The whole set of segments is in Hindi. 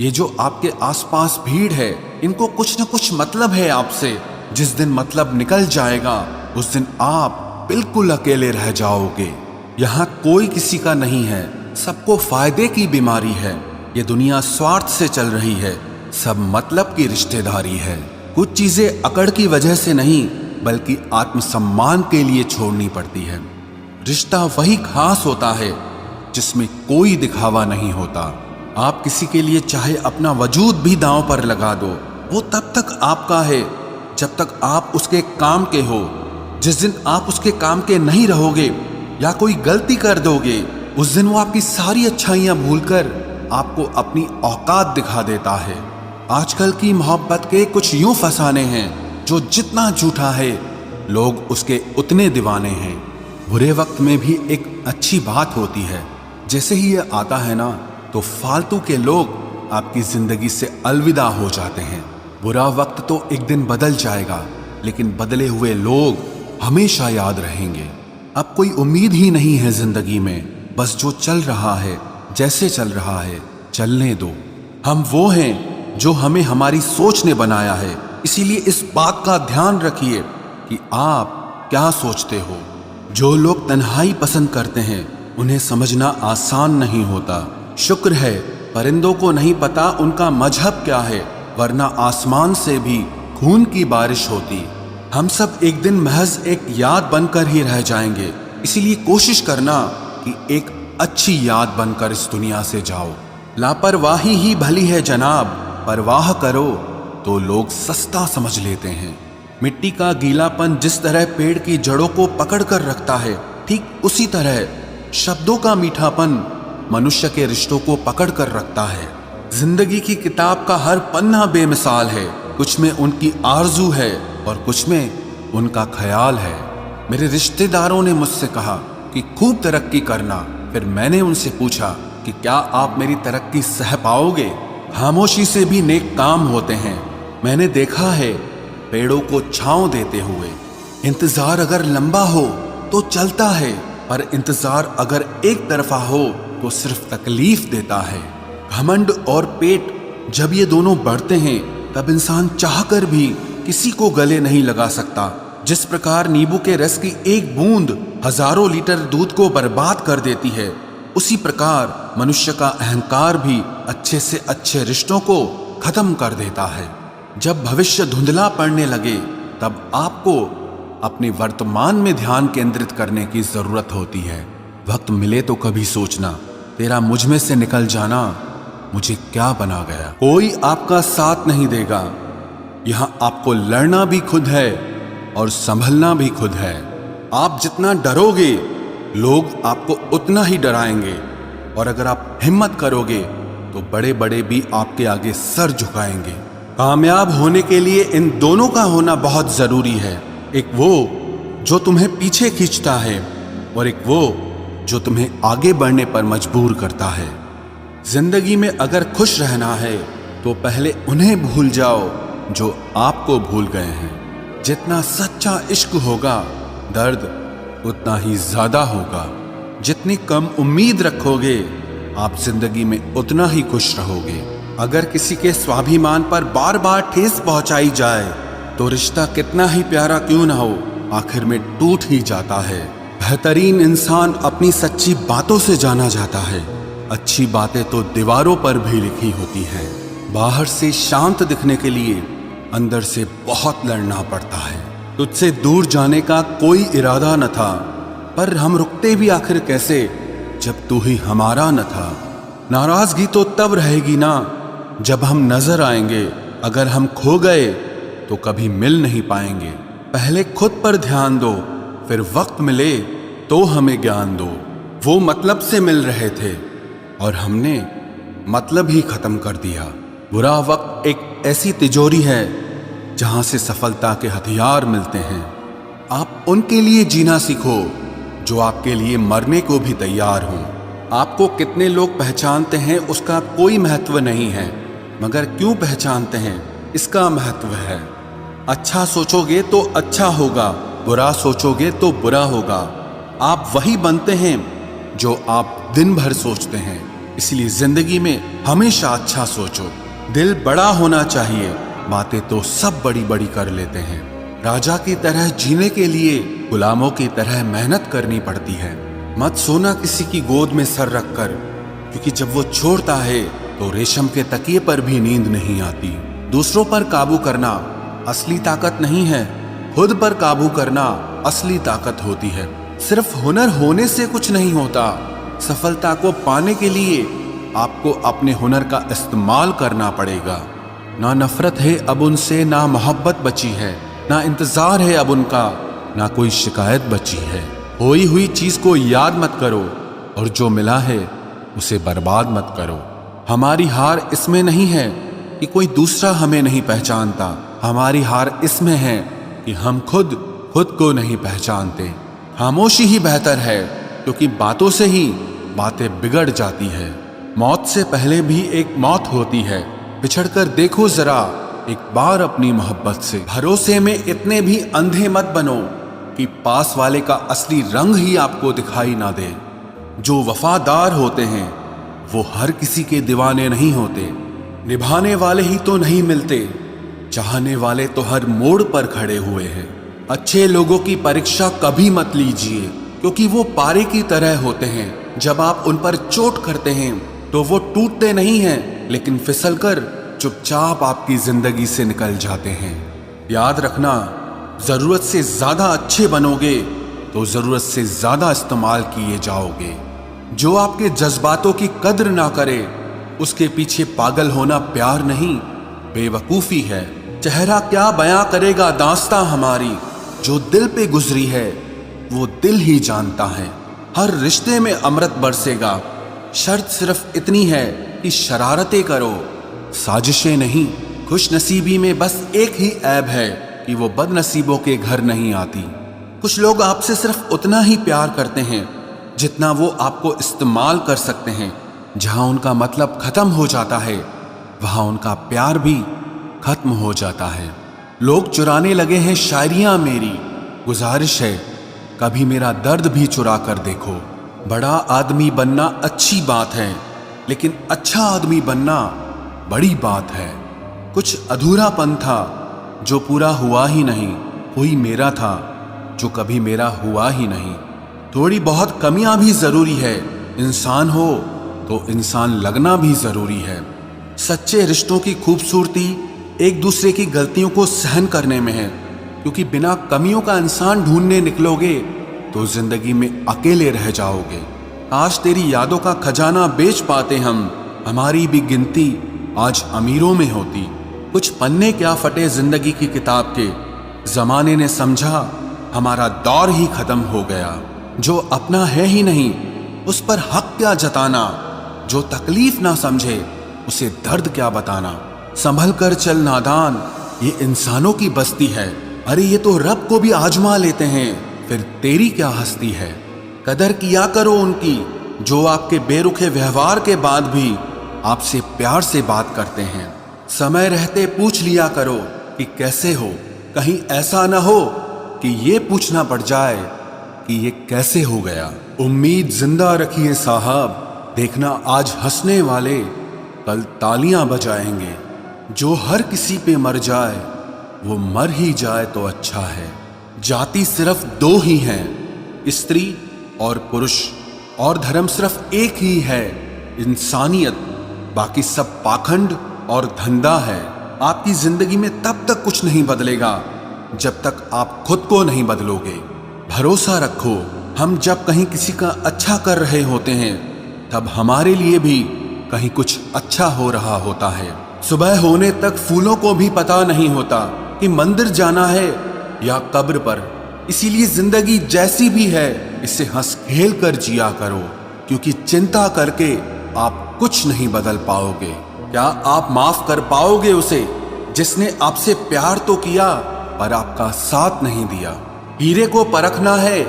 ये जो आपके आसपास भीड़ है, इनको कुछ न कुछ मतलब है आपसे। जिस दिन मतलब निकल जाएगा उस दिन आप बिल्कुल अकेले रह जाओगे। यहाँ कोई किसी का नहीं है, सबको फायदे की बीमारी है। ये दुनिया स्वार्थ से चल रही है, सब मतलब की रिश्तेदारी है। कुछ चीजें अकड़ की वजह से नहीं बल्कि आत्मसम्मान के लिए छोड़नी पड़ती है। रिश्ता वही खास होता है जिसमें कोई दिखावा नहीं होता। आप किसी के लिए चाहे अपना वजूद भी दांव पर लगा दो, वो तब तक आपका है जब तक आप उसके काम के हो। जिस दिन आप उसके काम के नहीं रहोगे या कोई गलती कर दोगे, उस दिन वो आपकी सारी अच्छाइयां भूलकर आपको अपनी औकात दिखा देता है। आजकल की मोहब्बत के कुछ यूं फसाने हैं जो जितना झूठा है लोग उसके उतने दीवाने हैं। बुरे वक्त में भी एक अच्छी बात होती है, जैसे ही ये आता है ना तो फालतू के लोग आपकी जिंदगी से अलविदा हो जाते हैं। बुरा वक्त तो एक दिन बदल जाएगा, लेकिन बदले हुए लोग हमेशा याद रहेंगे। अब कोई उम्मीद ही नहीं है जिंदगी में, बस जो चल रहा है जैसे चल रहा है चलने दो। हम वो हैं जो हमें हमारी सोच ने बनाया है, इसीलिए इस बात का ध्यान रखिए कि आप क्या सोचते हो। जो लोग तन्हाई पसंद करते हैं उन्हें समझना आसान नहीं होता। शुक्र है परिंदों को नहीं पता उनका मजहब क्या है, वरना आसमान से भी खून की बारिश होती। हम सब एक दिन महज एक याद बनकर ही रह जाएंगे, इसीलिए कोशिश करना कि एक अच्छी याद बनकर इस दुनिया से जाओ। लापरवाही ही भली है जनाब, परवाह करो तो लोग सस्ता समझ लेते हैं। मिट्टी का गीलापन जिस तरह पेड़ की जड़ों को पकड़ कर रखता है, ठीक उसी तरह शब्दों का मीठापन मनुष्य के रिश्तों को पकड़ कर रखता है। जिंदगी की किताब का हर पन्ना बेमिसाल है, कुछ में उनकी आरजू है और कुछ में उनका ख्याल है। मेरे रिश्तेदारों ने मुझसे कहा कि खूब तरक्की करना, फिर मैंने उनसे पूछा कि क्या आप मेरी तरक्की सह पाओगे? खामोशी से भी नेक काम होते हैं। मैंने देखा है पेड़ों को छांव देते हुए। इंतजार अगर लंबा हो तो चलता है, पर इंतजार अगर एक तरफा हो तो सिर्फ तकलीफ देता है। घमंड और पेट जब ये दोनों बढ़ते हैं तब इंसान चाहकर भी किसी को गले नहीं लगा सकता। जिस प्रकार नींबू के रस की एक बूंद हजारों लीटर दूध को बर्बाद कर देती है, उसी प्रकार मनुष्य का अहंकार भी अच्छे से अच्छे रिश्तों को खत्म कर देता है। जब भविष्य धुंधला पड़ने लगे तब आपको अपने वर्तमान में ध्यान केंद्रित करने की जरूरत होती है। वक्त मिले तो कभी सोचना, तेरा मुझ में से निकल जाना मुझे क्या बना गया। कोई आपका साथ नहीं देगा, यहाँ आपको लड़ना भी खुद है और संभलना भी खुद है। आप जितना डरोगे लोग आपको उतना ही डराएंगे, और अगर आप हिम्मत करोगे तो बड़े बड़े भी आपके आगे सर झुकाएंगे। कामयाब होने के लिए इन दोनों का होना बहुत जरूरी है, एक वो जो तुम्हें पीछे खींचता है और एक वो जो तुम्हें आगे बढ़ने पर मजबूर करता है। जिंदगी में अगर खुश रहना है तो पहले उन्हें भूल जाओ जो आपको भूल गए हैं। जितना सच्चा इश्क होगा दर्द उतना ही ज्यादा होगा। जितनी कम उम्मीद रखोगे आप जिंदगी में उतना ही खुश रहोगे। अगर किसी के स्वाभिमान पर बार बार ठेस पहुंचाई जाए तो रिश्ता कितना ही प्यारा क्यों ना हो, आखिर में टूट ही जाता है। बेहतरीन इंसान अपनी सच्ची बातों से जाना जाता है। अच्छी बातें तो दीवारों पर भी लिखी होती हैं। बाहर से शांत दिखने के लिए अंदर से बहुत लड़ना पड़ता है। तुझसे दूर जाने का कोई इरादा न था, पर हम रुकते भी आखिर कैसे जब तू ही हमारा न था। नाराजगी तो तब रहेगी ना जब हम नजर आएंगे, अगर हम खो गए तो कभी मिल नहीं पाएंगे। पहले खुद पर ध्यान दो, फिर वक्त मिले तो हमें ज्ञान दो। वो मतलब से मिल रहे थे और हमने मतलब ही खत्म कर दिया। बुरा वक्त एक ऐसी तिजोरी है जहां से सफलता के हथियार मिलते हैं। आप उनके लिए जीना सीखो जो आपके लिए मरने को भी तैयार हों। आपको कितने लोग पहचानते हैं उसका कोई महत्व नहीं है, मगर क्यों पहचानते हैं इसका महत्व है। अच्छा सोचोगे तो अच्छा होगा, बुरा सोचोगे तो बुरा होगा। आप वही बनते हैं जो आप दिन भर सोचते हैं। इसलिए जिंदगी में हमेशा अच्छा सोचो। दिल बड़ा होना चाहिए, बातें तो सब बड़ी बड़ी कर लेते हैं। राजा की तरह जीने के लिए गुलामों की तरह मेहनत करनी पड़ती है। मत सोना किसी की गोद में सर रखकर, क्योंकि जब वो छोड़ता है तो रेशम के तकिए पर भी नींद नहीं आती। दूसरों पर काबू करना असली ताकत नहीं है, खुद पर काबू करना असली ताकत होती है। सिर्फ हुनर होने से कुछ नहीं होता, सफलता को पाने के लिए आपको अपने हुनर का इस्तेमाल करना पड़ेगा। ना नफरत है अब उनसे, ना मोहब्बत बची है, ना इंतजार है अब उनका, ना कोई शिकायत बची है। खोई हुई चीज को याद मत करो और जो मिला है उसे बर्बाद मत करो। हमारी हार इसमें नहीं है कि कोई दूसरा हमें नहीं पहचानता, हमारी हार इसमें है कि हम खुद को नहीं पहचानते। खामोशी ही बेहतर है, क्योंकि बातों से ही बातें बिगड़ जाती है। मौत से पहले भी एक मौत होती है, बिछड़कर देखो जरा एक बार अपनी मोहब्बत से। भरोसे में इतने भी अंधे मत बनो कि पास वाले का असली रंग ही आपको दिखाई ना दे। जो वफादार होते हैं वो हर किसी के दीवाने नहीं होते। निभाने वाले ही तो नहीं मिलते, चाहने वाले तो हर मोड़ पर खड़े हुए हैं। अच्छे लोगों की परीक्षा कभी मत लीजिए, क्योंकि वो पारे की तरह होते हैं। जब आप उन पर चोट करते हैं तो वो टूटते नहीं हैं, लेकिन फिसलकर चुपचाप आपकी जिंदगी से निकल जाते हैं। याद रखना, जरूरत से ज्यादा अच्छे बनोगे तो जरूरत से ज्यादा इस्तेमाल किए जाओगे। जो आपके जज्बातों की कद्र ना करे उसके पीछे पागल होना प्यार नहीं, बेवकूफी है। चेहरा क्या बयां करेगा दास्तां हमारी, जो दिल पे गुजरी है वो दिल ही जानता है। हर रिश्ते में अमृत बरसेगा, शर्त सिर्फ इतनी है कि शरारतें करो, साजिशें नहीं। खुश नसीबी में बस एक ही ऐब है कि वो बदनसीबों के घर नहीं आती। कुछ लोग आपसे सिर्फ उतना ही प्यार करते हैं जितना वो आपको इस्तेमाल कर सकते हैं। जहां उनका मतलब खत्म हो जाता है वहां उनका प्यार भी खत्म हो जाता है। लोग चुराने लगे हैं शायरियां मेरी, गुजारिश है कभी मेरा दर्द भी चुरा कर देखो। बड़ा आदमी बनना अच्छी बात है, लेकिन अच्छा आदमी बनना बड़ी बात है। कुछ अधूरापन था जो पूरा हुआ ही नहीं, कोई मेरा था जो कभी मेरा हुआ ही नहीं। थोड़ी बहुत कमियां भी जरूरी है, इंसान हो तो इंसान लगना भी जरूरी है। सच्चे रिश्तों की खूबसूरती एक दूसरे की गलतियों को सहन करने में है, क्योंकि बिना कमियों का इंसान ढूंढने निकलोगे तो जिंदगी में अकेले रह जाओगे। आज तेरी यादों का खजाना बेच पाते हम, हमारी भी गिनती आज अमीरों में होती। कुछ पन्ने क्या फटे जिंदगी की किताब के, जमाने ने समझा हमारा दौर ही खत्म हो गया। जो अपना है ही नहीं उस पर हक क्या जताना, जो तकलीफ ना समझे उसे दर्द क्या बताना। संभल कर चल नादान, ये इंसानों की बस्ती है। अरे ये तो रब को भी आजमा लेते हैं, फिर तेरी क्या हस्ती है। कदर किया करो उनकी जो आपके बेरुखे व्यवहार के बाद भी आपसे प्यार से बात करते हैं। समय रहते पूछ लिया करो कि कैसे हो, कहीं ऐसा ना हो कि ये पूछना पड़ जाए कि ये कैसे हो गया। उम्मीद जिंदा रखिए साहब, देखना आज हंसने वाले कल तालियां बजाएंगे। जो हर किसी पे मर जाए वो मर ही जाए तो अच्छा है। जाति सिर्फ दो ही हैं, स्त्री और पुरुष, और धर्म सिर्फ एक ही है, इंसानियत। बाकी सब पाखंड और धंधा है। आपकी जिंदगी में तब तक कुछ नहीं बदलेगा जब तक आप खुद को नहीं बदलोगे। भरोसा रखो, हम जब कहीं किसी का अच्छा कर रहे होते हैं तब हमारे लिए भी कहीं कुछ अच्छा हो रहा होता है। सुबह होने तक फूलों को भी पता नहीं होता कि मंदिर जाना है या कब्र पर। इसीलिए जिंदगी जैसी भी है इसे हंस खेल कर जिया करो, क्योंकि चिंता करके आप कुछ नहीं बदल पाओगे। क्या आप माफ कर पाओगे उसे जिसने आपसे प्यार तो किया पर आपका साथ नहीं दिया। हीरे को परखना है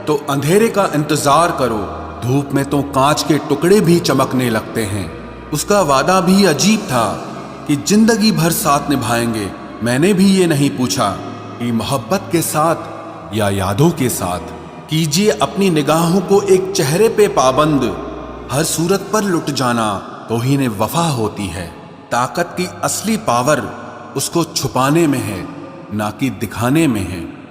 तो अंधेरे का इंतजार करो, धूप में तो कांच के टुकड़े भी चमकने लगते हैं। उसका वादा भी अजीब था कि जिंदगी भर साथ निभाएंगे। मैंने भी ये नहीं पूछा कि मोहब्बत के साथ या यादों के साथ। कीजिए अपनी निगाहों को एक चेहरे पे पाबंद, हर सूरत पर लुट जाना तौहीन वफा होती है। ताकत की असली पावर उसको छुपाने में है, ना कि दिखाने में है।